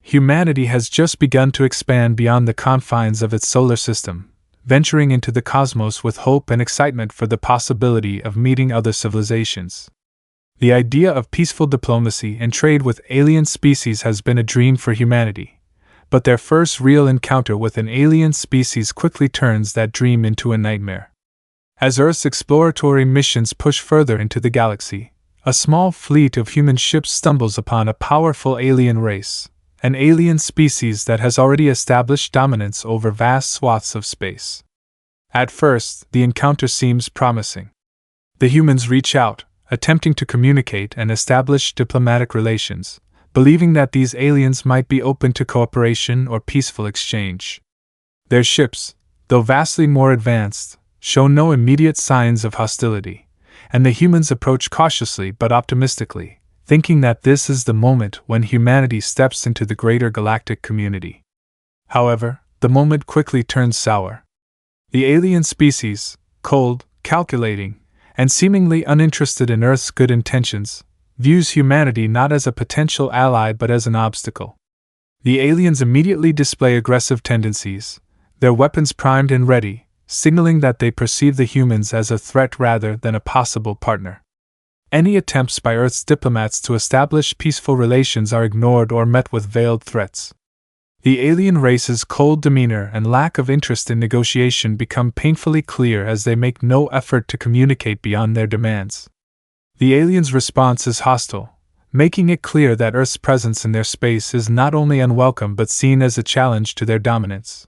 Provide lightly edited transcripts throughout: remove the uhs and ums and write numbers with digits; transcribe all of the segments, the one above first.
Humanity has just begun to expand beyond the confines of its solar system, venturing into the cosmos with hope and excitement for the possibility of meeting other civilizations. The idea of peaceful diplomacy and trade with alien species has been a dream for humanity, but their first real encounter with an alien species quickly turns that dream into a nightmare. As Earth's exploratory missions push further into the galaxy, a small fleet of human ships stumbles upon a powerful alien race, an alien species that has already established dominance over vast swaths of space. At first, the encounter seems promising. The humans reach out, attempting to communicate and establish diplomatic relations, believing that these aliens might be open to cooperation or peaceful exchange. Their ships, though vastly more advanced, show no immediate signs of hostility, and the humans approach cautiously but optimistically, thinking that this is the moment when humanity steps into the greater galactic community. However, the moment quickly turns sour. The alien species, cold, calculating, and seemingly uninterested in Earth's good intentions, views humanity not as a potential ally but as an obstacle. The aliens immediately display aggressive tendencies, their weapons primed and ready, signaling that they perceive the humans as a threat rather than a possible partner. Any attempts by Earth's diplomats to establish peaceful relations are ignored or met with veiled threats. The alien race's cold demeanor and lack of interest in negotiation become painfully clear as they make no effort to communicate beyond their demands. The aliens' response is hostile, making it clear that Earth's presence in their space is not only unwelcome but seen as a challenge to their dominance.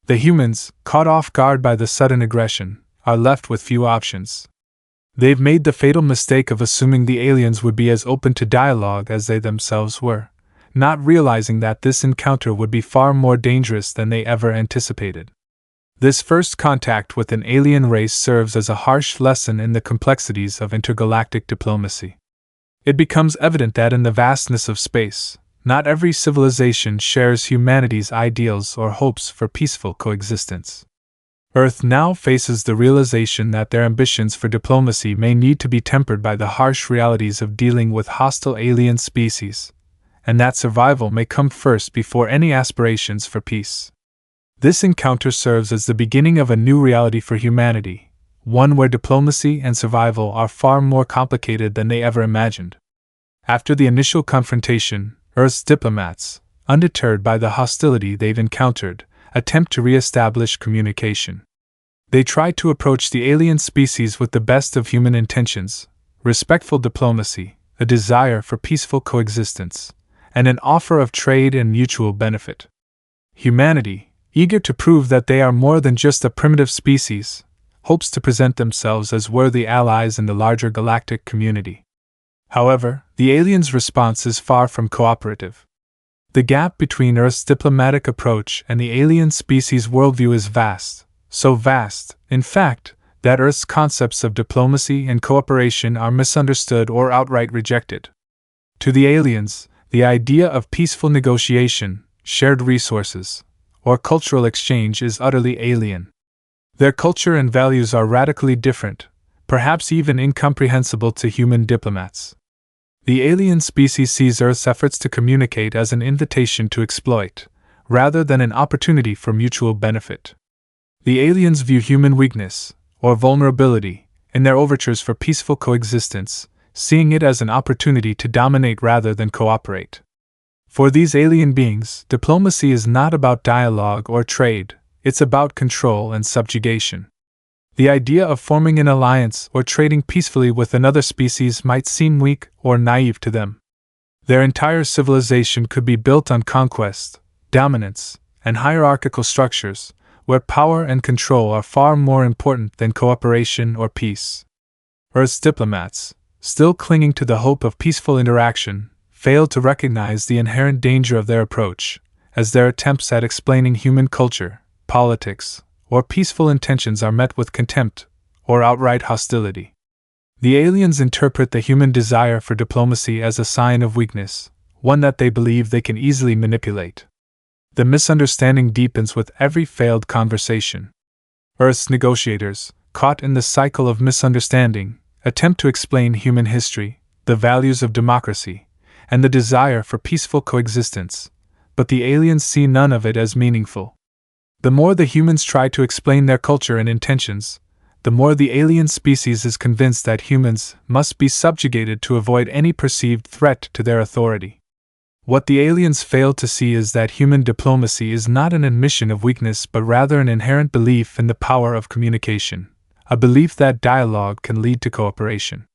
The humans, caught off guard by the sudden aggression, are left with few options. They've made the fatal mistake of assuming the aliens would be as open to dialogue as they themselves were, not realizing that this encounter would be far more dangerous than they ever anticipated. This first contact with an alien race serves as a harsh lesson in the complexities of intergalactic diplomacy. It becomes evident that in the vastness of space, not every civilization shares humanity's ideals or hopes for peaceful coexistence. Earth now faces the realization that their ambitions for diplomacy may need to be tempered by the harsh realities of dealing with hostile alien species, and that survival may come first before any aspirations for peace. This encounter serves as the beginning of a new reality for humanity, one where diplomacy and survival are far more complicated than they ever imagined. After the initial confrontation, Earth's diplomats, undeterred by the hostility they've encountered, attempt to re-establish communication. They try to approach the alien species with the best of human intentions, respectful diplomacy, a desire for peaceful coexistence, and an offer of trade and mutual benefit. Humanity, eager to prove that they are more than just a primitive species, hopes to present themselves as worthy allies in the larger galactic community. However, the aliens' response is far from cooperative. The gap between Earth's diplomatic approach and the alien species' worldview is vast, so vast, in fact, that Earth's concepts of diplomacy and cooperation are misunderstood or outright rejected. To the aliens, the idea of peaceful negotiation, shared resources, or cultural exchange is utterly alien. Their culture and values are radically different, perhaps even incomprehensible to human diplomats. The alien species sees Earth's efforts to communicate as an invitation to exploit, rather than an opportunity for mutual benefit. The aliens view human weakness, or vulnerability, in their overtures for peaceful coexistence, seeing it as an opportunity to dominate rather than cooperate. For these alien beings, diplomacy is not about dialogue or trade, it's about control and subjugation. The idea of forming an alliance or trading peacefully with another species might seem weak or naive to them. Their entire civilization could be built on conquest, dominance, and hierarchical structures, where power and control are far more important than cooperation or peace. Earth's diplomats, still clinging to the hope of peaceful interaction, fail to recognize the inherent danger of their approach, as their attempts at explaining human culture, politics, or peaceful intentions are met with contempt or outright hostility. The aliens interpret the human desire for diplomacy as a sign of weakness, one that they believe they can easily manipulate. The misunderstanding deepens with every failed conversation. Earth's negotiators, caught in the cycle of misunderstanding, attempt to explain human history, the values of democracy, and the desire for peaceful coexistence, but the aliens see none of it as meaningful. The more the humans try to explain their culture and intentions, the more the alien species is convinced that humans must be subjugated to avoid any perceived threat to their authority. What the aliens fail to see is that human diplomacy is not an admission of weakness but rather an inherent belief in the power of communication, a belief that dialogue can lead to cooperation.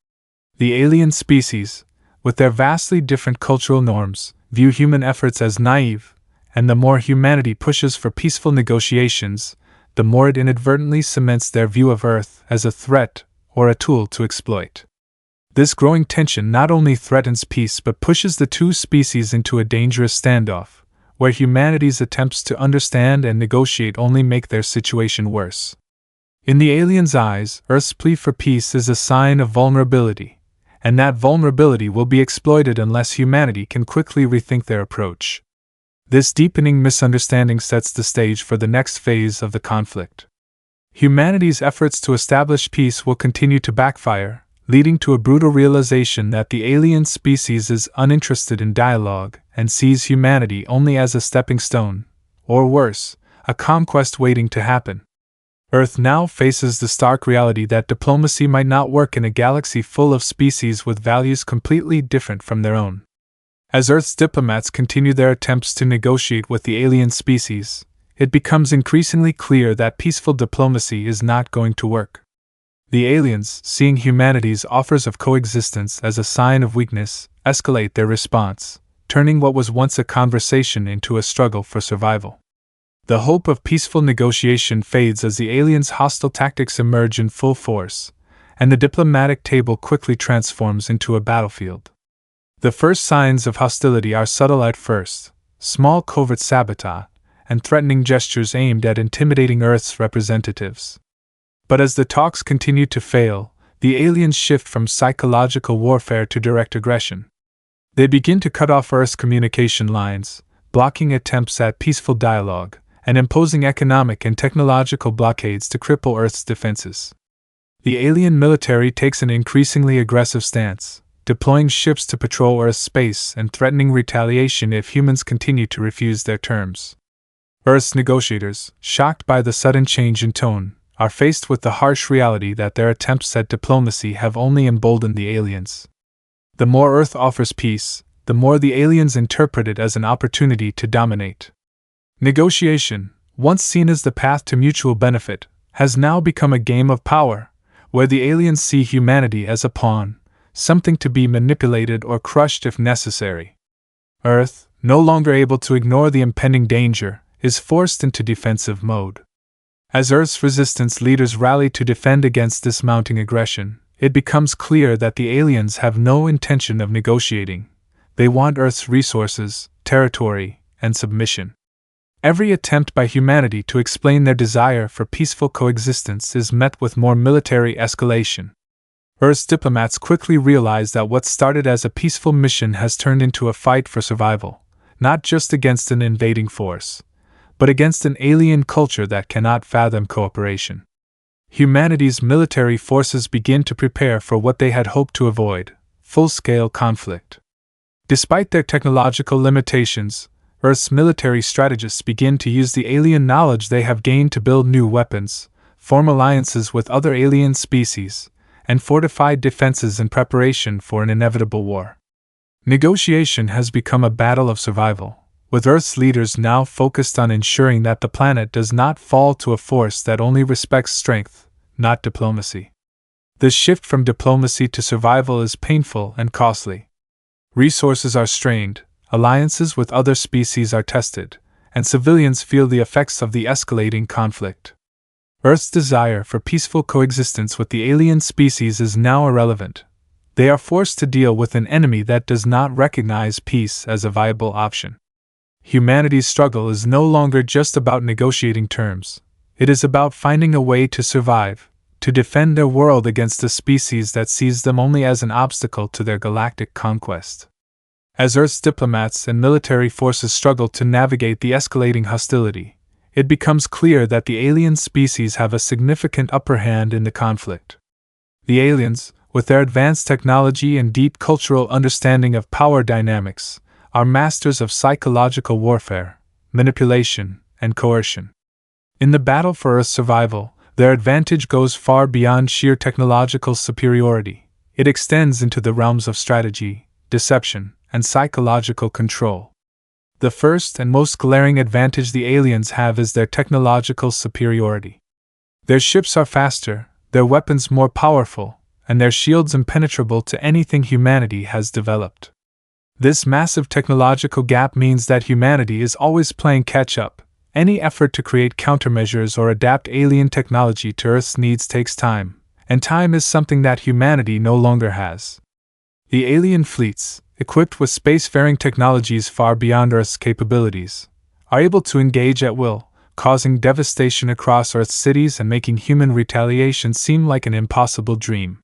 The alien species, with their vastly different cultural norms, view human efforts as naive, and the more humanity pushes for peaceful negotiations, the more it inadvertently cements their view of Earth as a threat or a tool to exploit. This growing tension not only threatens peace but pushes the two species into a dangerous standoff, where humanity's attempts to understand and negotiate only make their situation worse. In the aliens' eyes, Earth's plea for peace is a sign of vulnerability, and that vulnerability will be exploited unless humanity can quickly rethink their approach. This deepening misunderstanding sets the stage for the next phase of the conflict. Humanity's efforts to establish peace will continue to backfire, leading to a brutal realization that the alien species is uninterested in dialogue and sees humanity only as a stepping stone, or worse, a conquest waiting to happen. Earth now faces the stark reality that diplomacy might not work in a galaxy full of species with values completely different from their own. As Earth's diplomats continue their attempts to negotiate with the alien species, it becomes increasingly clear that peaceful diplomacy is not going to work. The aliens, seeing humanity's offers of coexistence as a sign of weakness, escalate their response, turning what was once a conversation into a struggle for survival. The hope of peaceful negotiation fades as the aliens' hostile tactics emerge in full force, and the diplomatic table quickly transforms into a battlefield. The first signs of hostility are subtle at first, small covert sabotage, and threatening gestures aimed at intimidating Earth's representatives. But as the talks continue to fail, the aliens shift from psychological warfare to direct aggression. They begin to cut off Earth's communication lines, blocking attempts at peaceful dialogue, and imposing economic and technological blockades to cripple Earth's defenses. The alien military takes an increasingly aggressive stance, deploying ships to patrol Earth's space and threatening retaliation if humans continue to refuse their terms. Earth's negotiators, shocked by the sudden change in tone, are faced with the harsh reality that their attempts at diplomacy have only emboldened the aliens. The more Earth offers peace, the more the aliens interpret it as an opportunity to dominate. Negotiation, once seen as the path to mutual benefit, has now become a game of power, where the aliens see humanity as a pawn, something to be manipulated or crushed if necessary. Earth, no longer able to ignore the impending danger, is forced into defensive mode. As Earth's resistance leaders rally to defend against this mounting aggression, it becomes clear that the aliens have no intention of negotiating. They want Earth's resources, territory, and submission. Every attempt by humanity to explain their desire for peaceful coexistence is met with more military escalation. Earth's diplomats quickly realize that what started as a peaceful mission has turned into a fight for survival, not just against an invading force, but against an alien culture that cannot fathom cooperation. Humanity's military forces begin to prepare for what they had hoped to avoid: full-scale conflict. Despite their technological limitations, Earth's military strategists begin to use the alien knowledge they have gained to build new weapons, form alliances with other alien species, and fortify defenses in preparation for an inevitable war. Negotiation has become a battle of survival, with Earth's leaders now focused on ensuring that the planet does not fall to a force that only respects strength, not diplomacy. The shift from diplomacy to survival is painful and costly. Resources are strained, alliances with other species are tested, and civilians feel the effects of the escalating conflict. Earth's desire for peaceful coexistence with the alien species is now irrelevant. They are forced to deal with an enemy that does not recognize peace as a viable option. Humanity's struggle is no longer just about negotiating terms. It is about finding a way to survive, to defend their world against a species that sees them only as an obstacle to their galactic conquest. As Earth's diplomats and military forces struggle to navigate the escalating hostility, it becomes clear that the alien species have a significant upper hand in the conflict. The aliens, with their advanced technology and deep cultural understanding of power dynamics, are masters of psychological warfare, manipulation, and coercion. In the battle for Earth's survival, their advantage goes far beyond sheer technological superiority. It extends into the realms of strategy, deception, and psychological control. The first and most glaring advantage the aliens have is their technological superiority. Their ships are faster, their weapons more powerful, and their shields impenetrable to anything humanity has developed. This massive technological gap means that humanity is always playing catch-up. Any effort to create countermeasures or adapt alien technology to Earth's needs takes time, and time is something that humanity no longer has. The alien fleets, equipped with spacefaring technologies far beyond Earth's capabilities, are able to engage at will, causing devastation across Earth's cities and making human retaliation seem like an impossible dream.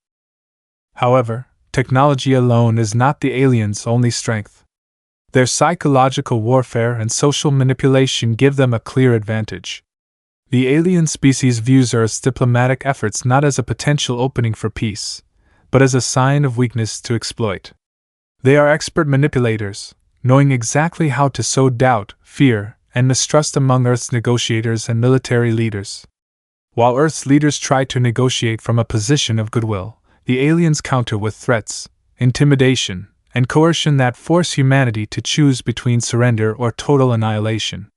However, technology alone is not the aliens' only strength. Their psychological warfare and social manipulation give them a clear advantage. The alien species views Earth's diplomatic efforts not as a potential opening for peace, but as a sign of weakness to exploit. They are expert manipulators, knowing exactly how to sow doubt, fear, and mistrust among Earth's negotiators and military leaders. While Earth's leaders try to negotiate from a position of goodwill, the aliens counter with threats, intimidation, and coercion that force humanity to choose between surrender or total annihilation.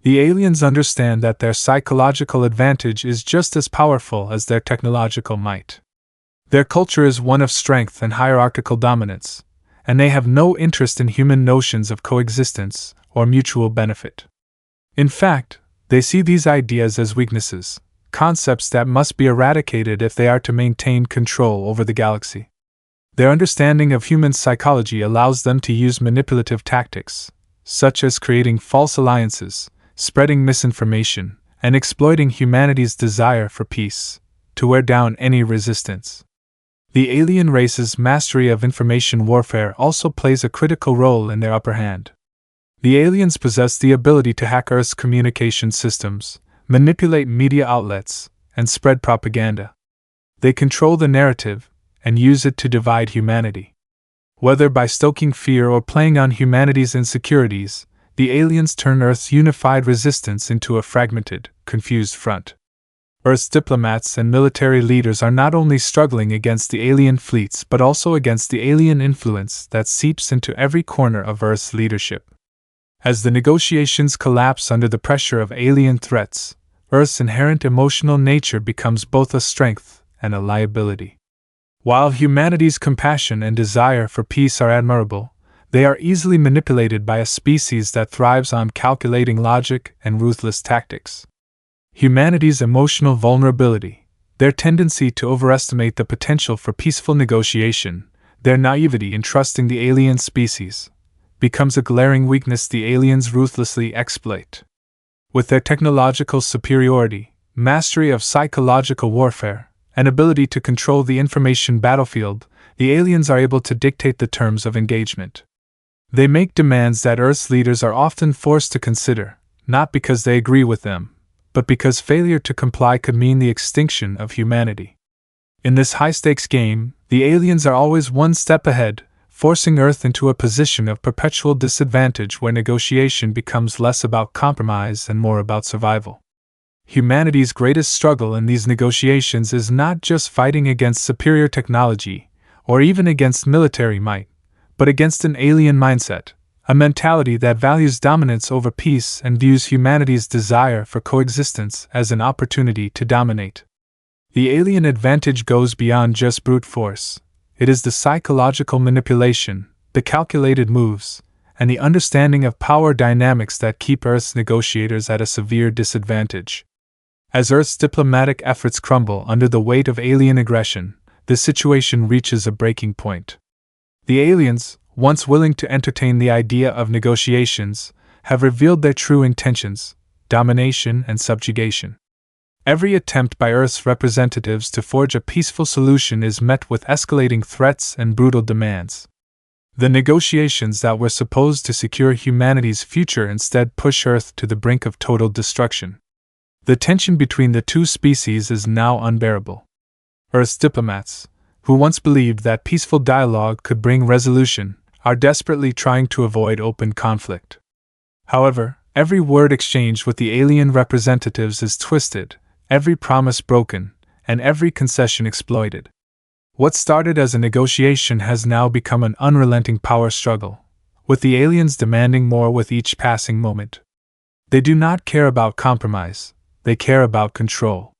The aliens understand that their psychological advantage is just as powerful as their technological might. Their culture is one of strength and hierarchical dominance, and they have no interest in human notions of coexistence or mutual benefit. In fact, they see these ideas as weaknesses, concepts that must be eradicated if they are to maintain control over the galaxy. Their understanding of human psychology allows them to use manipulative tactics, such as creating false alliances, spreading misinformation, and exploiting humanity's desire for peace, to wear down any resistance. The alien race's mastery of information warfare also plays a critical role in their upper hand. The aliens possess the ability to hack Earth's communication systems, manipulate media outlets, and spread propaganda. They control the narrative and use it to divide humanity. Whether by stoking fear or playing on humanity's insecurities, the aliens turn Earth's unified resistance into a fragmented, confused front. Earth's diplomats and military leaders are not only struggling against the alien fleets but also against the alien influence that seeps into every corner of Earth's leadership. As the negotiations collapse under the pressure of alien threats, Earth's inherent emotional nature becomes both a strength and a liability. While humanity's compassion and desire for peace are admirable, they are easily manipulated by a species that thrives on calculating logic and ruthless tactics. Humanity's emotional vulnerability, their tendency to overestimate the potential for peaceful negotiation, their naivety in trusting the alien species, becomes a glaring weakness the aliens ruthlessly exploit. With their technological superiority, mastery of psychological warfare, and ability to control the information battlefield, the aliens are able to dictate the terms of engagement. They make demands that Earth's leaders are often forced to consider, not because they agree with them, but because failure to comply could mean the extinction of humanity. In this high-stakes game, the aliens are always one step ahead, forcing Earth into a position of perpetual disadvantage where negotiation becomes less about compromise and more about survival. Humanity's greatest struggle in these negotiations is not just fighting against superior technology, or even against military might, but against an alien mindset, a mentality that values dominance over peace and views humanity's desire for coexistence as an opportunity to dominate. The alien advantage goes beyond just brute force. It is the psychological manipulation, the calculated moves, and the understanding of power dynamics that keep Earth's negotiators at a severe disadvantage. As Earth's diplomatic efforts crumble under the weight of alien aggression, the situation reaches a breaking point. The aliens, once willing to entertain the idea of negotiations, have revealed their true intentions: domination and subjugation. Every attempt by Earth's representatives to forge a peaceful solution is met with escalating threats and brutal demands. The negotiations that were supposed to secure humanity's future instead push Earth to the brink of total destruction. The tension between the two species is now unbearable. Earth's diplomats, who once believed that peaceful dialogue could bring resolution, are desperately trying to avoid open conflict. However, every word exchanged with the alien representatives is twisted, every promise broken, and every concession exploited. What started as a negotiation has now become an unrelenting power struggle, with the aliens demanding more with each passing moment. They do not care about compromise, they care about control.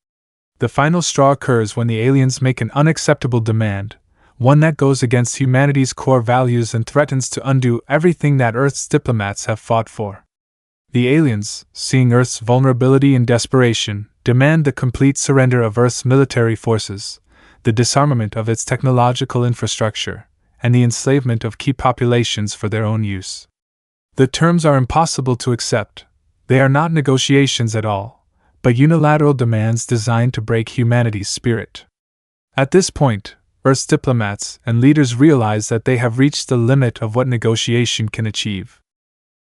The final straw occurs when the aliens make an unacceptable demand, one that goes against humanity's core values and threatens to undo everything that Earth's diplomats have fought for. The aliens, seeing Earth's vulnerability and desperation, demand the complete surrender of Earth's military forces, the disarmament of its technological infrastructure, and the enslavement of key populations for their own use. The terms are impossible to accept. They are not negotiations at all, but unilateral demands designed to break humanity's spirit. At this point, Earth's diplomats and leaders realize that they have reached the limit of what negotiation can achieve.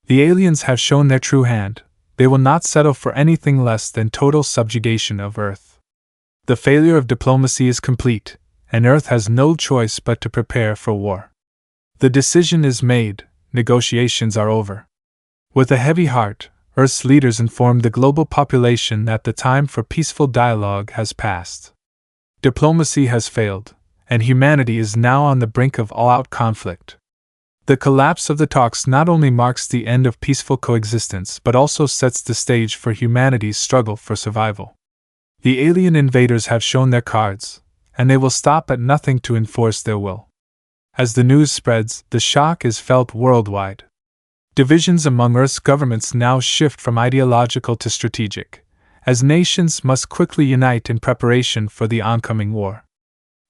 The aliens have shown their true hand. They will not settle for anything less than total subjugation of Earth. The failure of diplomacy is complete, and Earth has no choice but to prepare for war. The decision is made, negotiations are over. With a heavy heart, Earth's leaders inform the global population that the time for peaceful dialogue has passed. Diplomacy has failed, and humanity is now on the brink of all-out conflict. The collapse of the talks not only marks the end of peaceful coexistence but also sets the stage for humanity's struggle for survival. The alien invaders have shown their cards, and they will stop at nothing to enforce their will. As the news spreads, the shock is felt worldwide. Divisions among Earth's governments now shift from ideological to strategic, as nations must quickly unite in preparation for the oncoming war.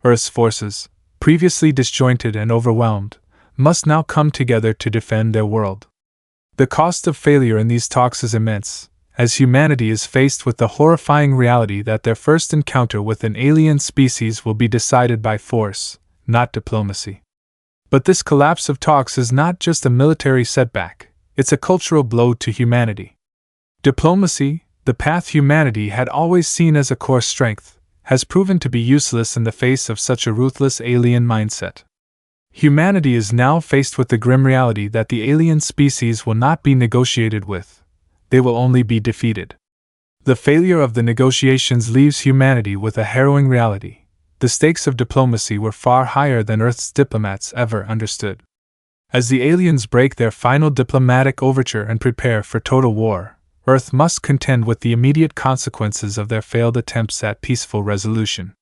Earth's forces, previously disjointed and overwhelmed, must now come together to defend their world. The cost of failure in these talks is immense, as humanity is faced with the horrifying reality that their first encounter with an alien species will be decided by force, not diplomacy. But this collapse of talks is not just a military setback, it's a cultural blow to humanity. Diplomacy, the path humanity had always seen as a core strength, has proven to be useless in the face of such a ruthless alien mindset. Humanity is now faced with the grim reality that the alien species will not be negotiated with. They will only be defeated. The failure of the negotiations leaves humanity with a harrowing reality. The stakes of diplomacy were far higher than Earth's diplomats ever understood. As the aliens break their final diplomatic overture and prepare for total war, Earth must contend with the immediate consequences of their failed attempts at peaceful resolution.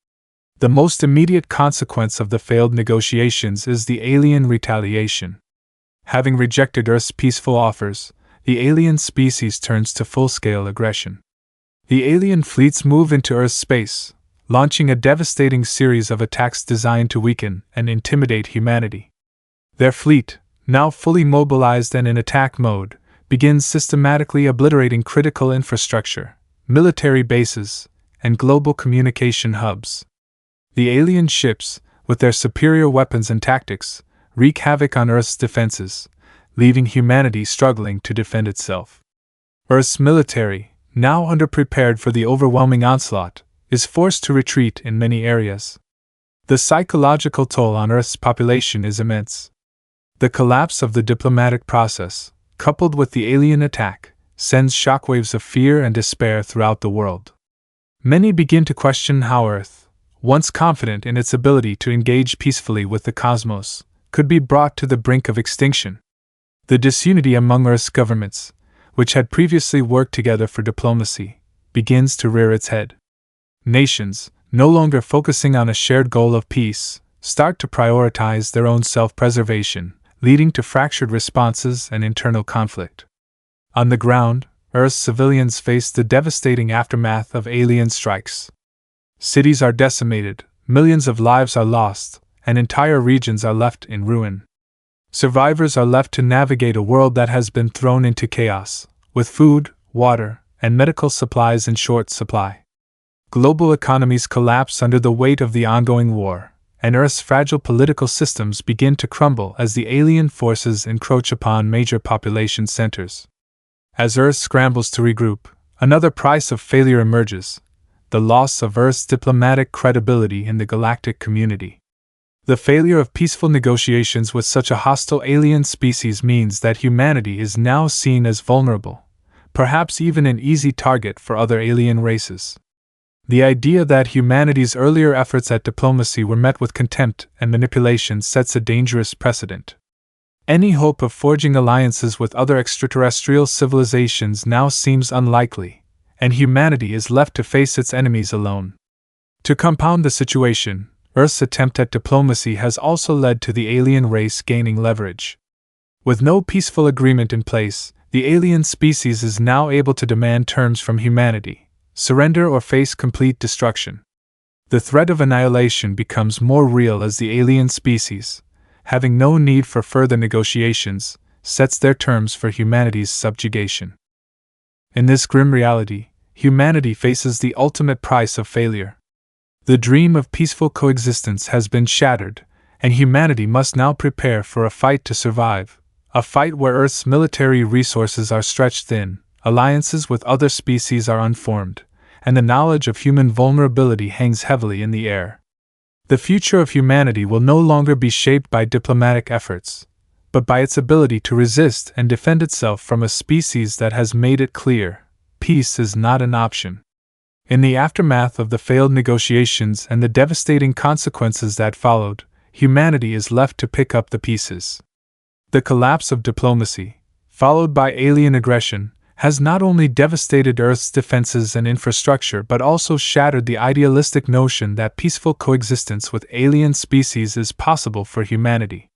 The most immediate consequence of the failed negotiations is the alien retaliation. Having rejected Earth's peaceful offers, the alien species turns to full-scale aggression. The alien fleets move into Earth's space, launching a devastating series of attacks designed to weaken and intimidate humanity. Their fleet, now fully mobilized and in attack mode, begins systematically obliterating critical infrastructure, military bases, and global communication hubs. The alien ships, with their superior weapons and tactics, wreak havoc on Earth's defenses, leaving humanity struggling to defend itself. Earth's military, now underprepared for the overwhelming onslaught, is forced to retreat in many areas. The psychological toll on Earth's population is immense. The collapse of the diplomatic process, coupled with the alien attack, sends shockwaves of fear and despair throughout the world. Many begin to question how Earth, once confident in its ability to engage peacefully with the cosmos, could be brought to the brink of extinction. The disunity among Earth's governments, which had previously worked together for diplomacy, begins to rear its head. Nations, no longer focusing on a shared goal of peace, start to prioritize their own self-preservation, leading to fractured responses and internal conflict. On the ground, Earth's civilians face the devastating aftermath of alien strikes. Cities are decimated, millions of lives are lost, and entire regions are left in ruin. Survivors are left to navigate a world that has been thrown into chaos, with food, water, and medical supplies in short supply. Global economies collapse under the weight of the ongoing war, and Earth's fragile political systems begin to crumble as the alien forces encroach upon major population centers. As Earth scrambles to regroup, another price of failure emerges: the loss of Earth's diplomatic credibility in the galactic community. The failure of peaceful negotiations with such a hostile alien species means that humanity is now seen as vulnerable, perhaps even an easy target for other alien races. The idea that humanity's earlier efforts at diplomacy were met with contempt and manipulation sets a dangerous precedent. Any hope of forging alliances with other extraterrestrial civilizations now seems unlikely, and humanity is left to face its enemies alone. To compound the situation, Earth's attempt at diplomacy has also led to the alien race gaining leverage. With no peaceful agreement in place, the alien species is now able to demand terms from humanity, surrender or face complete destruction. The threat of annihilation becomes more real as the alien species, having no need for further negotiations, sets their terms for humanity's subjugation. In this grim reality, humanity faces the ultimate price of failure. The dream of peaceful coexistence has been shattered, and humanity must now prepare for a fight to survive, a fight where Earth's military resources are stretched thin, alliances with other species are unformed, and the knowledge of human vulnerability hangs heavily in the air. The future of humanity will no longer be shaped by diplomatic efforts, but by its ability to resist and defend itself from a species that has made it clear, peace is not an option. In the aftermath of the failed negotiations and the devastating consequences that followed, humanity is left to pick up the pieces. The collapse of diplomacy, followed by alien aggression, has not only devastated Earth's defenses and infrastructure but also shattered the idealistic notion that peaceful coexistence with alien species is possible for humanity.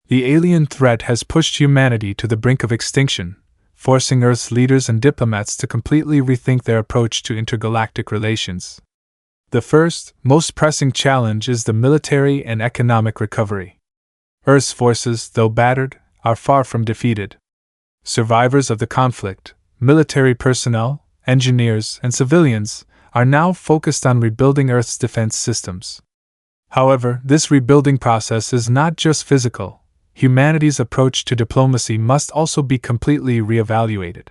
The alien threat has pushed humanity to the brink of extinction, forcing Earth's leaders and diplomats to completely rethink their approach to intergalactic relations. The first, most pressing challenge is the military and economic recovery. Earth's forces, though battered, are far from defeated. Survivors of the conflict, military personnel, engineers, and civilians, are now focused on rebuilding Earth's defense systems. However, this rebuilding process is not just physical. Humanity's approach to diplomacy must also be completely reevaluated.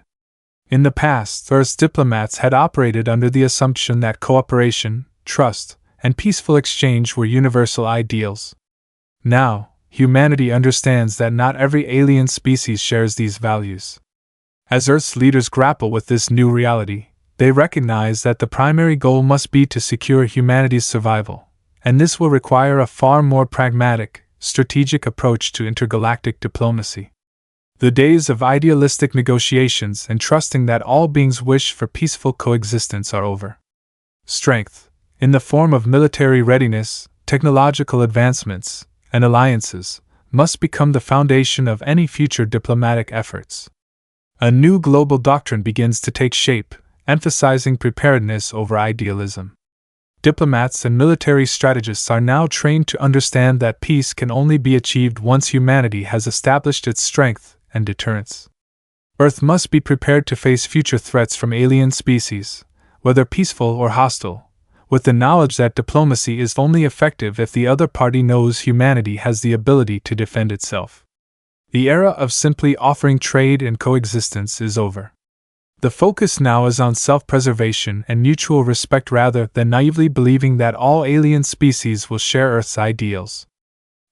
In the past, Earth's diplomats had operated under the assumption that cooperation, trust, and peaceful exchange were universal ideals. Now, humanity understands that not every alien species shares these values. As Earth's leaders grapple with this new reality, they recognize that the primary goal must be to secure humanity's survival, and this will require a far more pragmatic, strategic approach to intergalactic diplomacy. The days of idealistic negotiations and trusting that all beings wish for peaceful coexistence are over. Strength, in the form of military readiness, technological advancements, and alliances, must become the foundation of any future diplomatic efforts. A new global doctrine begins to take shape, emphasizing preparedness over idealism. Diplomats and military strategists are now trained to understand that peace can only be achieved once humanity has established its strength and deterrence. Earth must be prepared to face future threats from alien species, whether peaceful or hostile, with the knowledge that diplomacy is only effective if the other party knows humanity has the ability to defend itself. The era of simply offering trade and coexistence is over. The focus now is on self-preservation and mutual respect rather than naively believing that all alien species will share Earth's ideals.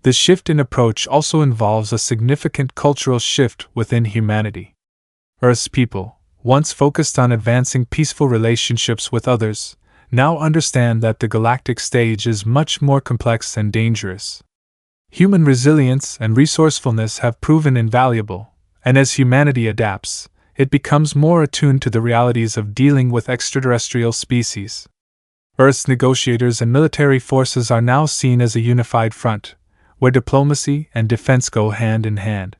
This shift in approach also involves a significant cultural shift within humanity. Earth's people, once focused on advancing peaceful relationships with others, now understand that the galactic stage is much more complex and dangerous. Human resilience and resourcefulness have proven invaluable, and as humanity adapts, it becomes more attuned to the realities of dealing with extraterrestrial species. Earth's negotiators and military forces are now seen as a unified front, where diplomacy and defense go hand in hand.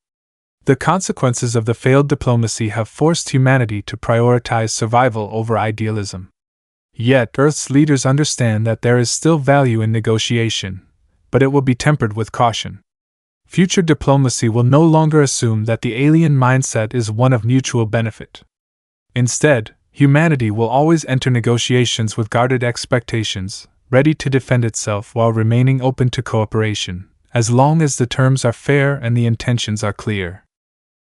The consequences of the failed diplomacy have forced humanity to prioritize survival over idealism. Yet Earth's leaders understand that there is still value in negotiation, but it will be tempered with caution. Future diplomacy will no longer assume that the alien mindset is one of mutual benefit. Instead, humanity will always enter negotiations with guarded expectations, ready to defend itself while remaining open to cooperation, as long as the terms are fair and the intentions are clear.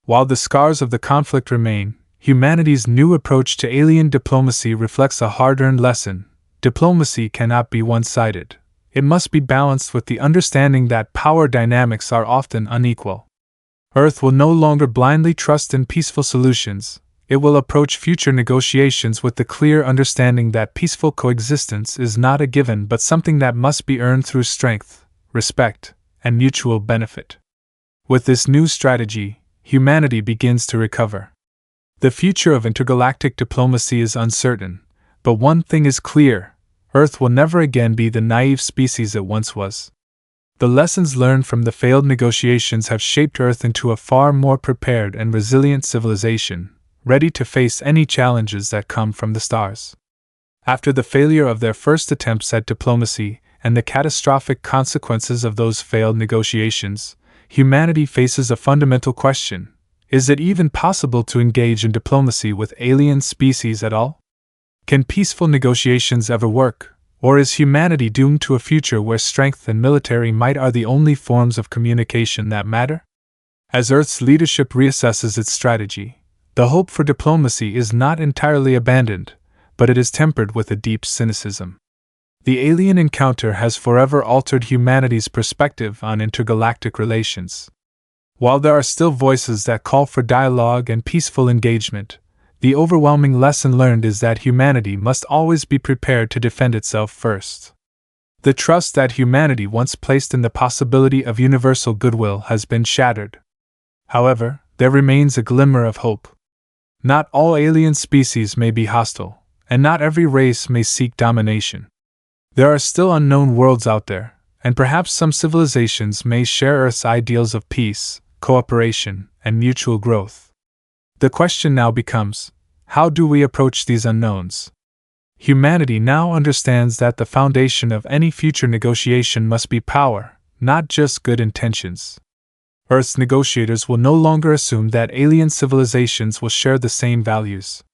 While the scars of the conflict remain, humanity's new approach to alien diplomacy reflects a hard-earned lesson. Diplomacy cannot be one-sided. it must be balanced with the understanding that power dynamics are often unequal. Earth will no longer blindly trust in peaceful solutions. It will approach future negotiations with the clear understanding that peaceful coexistence is not a given but something that must be earned through strength, respect, and mutual benefit. With this new strategy, humanity begins to recover. The future of intergalactic diplomacy is uncertain, but one thing is clear: Earth will never again be the naive species it once was. The lessons learned from the failed negotiations have shaped Earth into a far more prepared and resilient civilization, ready to face any challenges that come from the stars. After the failure of their first attempts at diplomacy and the catastrophic consequences of those failed negotiations, humanity faces a fundamental question: is it even possible to engage in diplomacy with alien species at all? Can peaceful negotiations ever work, or is humanity doomed to a future where strength and military might are the only forms of communication that matter? As Earth's leadership reassesses its strategy, the hope for diplomacy is not entirely abandoned, but it is tempered with a deep cynicism. The alien encounter has forever altered humanity's perspective on intergalactic relations. While there are still voices that call for dialogue and peaceful engagement, the overwhelming lesson learned is that humanity must always be prepared to defend itself first. The trust that humanity once placed in the possibility of universal goodwill has been shattered. However, there remains a glimmer of hope. Not all alien species may be hostile, and not every race may seek domination. There are still unknown worlds out there, and perhaps some civilizations may share Earth's ideals of peace, cooperation, and mutual growth. The question now becomes: how do we approach these unknowns? Humanity now understands that the foundation of any future negotiation must be power, not just good intentions. Earth's negotiators will no longer assume that alien civilizations will share the same values.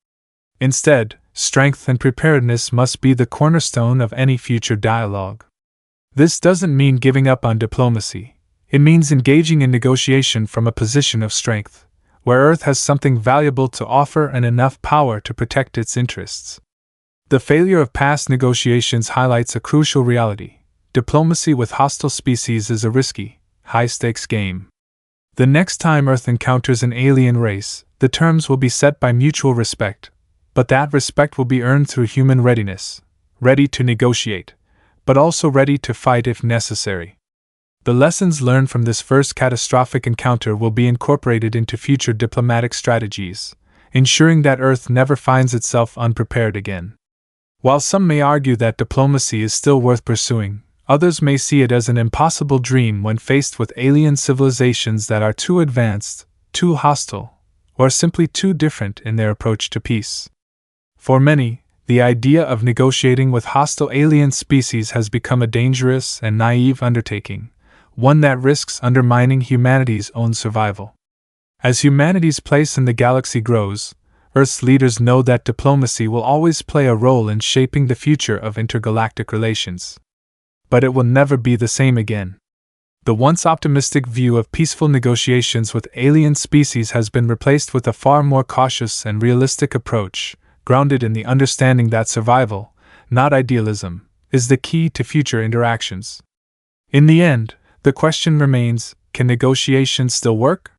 Instead, strength and preparedness must be the cornerstone of any future dialogue. This doesn't mean giving up on diplomacy. It means engaging in negotiation from a position of strength, where Earth has something valuable to offer and enough power to protect its interests. The failure of past negotiations highlights a crucial reality: diplomacy with hostile species is a risky, high-stakes game. The next time Earth encounters an alien race, the terms will be set by mutual respect, but that respect will be earned through human readiness, ready to negotiate, but also ready to fight if necessary. The lessons learned from this first catastrophic encounter will be incorporated into future diplomatic strategies, ensuring that Earth never finds itself unprepared again. While some may argue that diplomacy is still worth pursuing, others may see it as an impossible dream when faced with alien civilizations that are too advanced, too hostile, or simply too different in their approach to peace. For many, the idea of negotiating with hostile alien species has become a dangerous and naive undertaking, one that risks undermining humanity's own survival. As humanity's place in the galaxy grows, Earth's leaders know that diplomacy will always play a role in shaping the future of intergalactic relations. But it will never be the same again. The once optimistic view of peaceful negotiations with alien species has been replaced with a far more cautious and realistic approach, grounded in the understanding that survival, not idealism, is the key to future interactions. In the end, the question remains: can negotiations still work?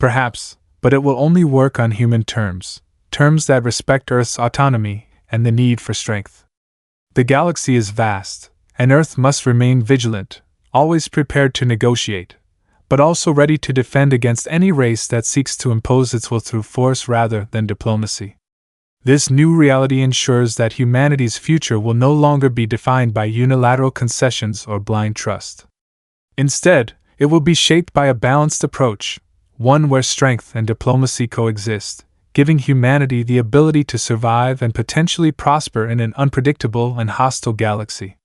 Perhaps, but it will only work on human terms, terms that respect Earth's autonomy and the need for strength. The galaxy is vast, and Earth must remain vigilant, always prepared to negotiate, but also ready to defend against any race that seeks to impose its will through force rather than diplomacy. This new reality ensures that humanity's future will no longer be defined by unilateral concessions or blind trust. Instead, it will be shaped by a balanced approach, one where strength and diplomacy coexist, giving humanity the ability to survive and potentially prosper in an unpredictable and hostile galaxy.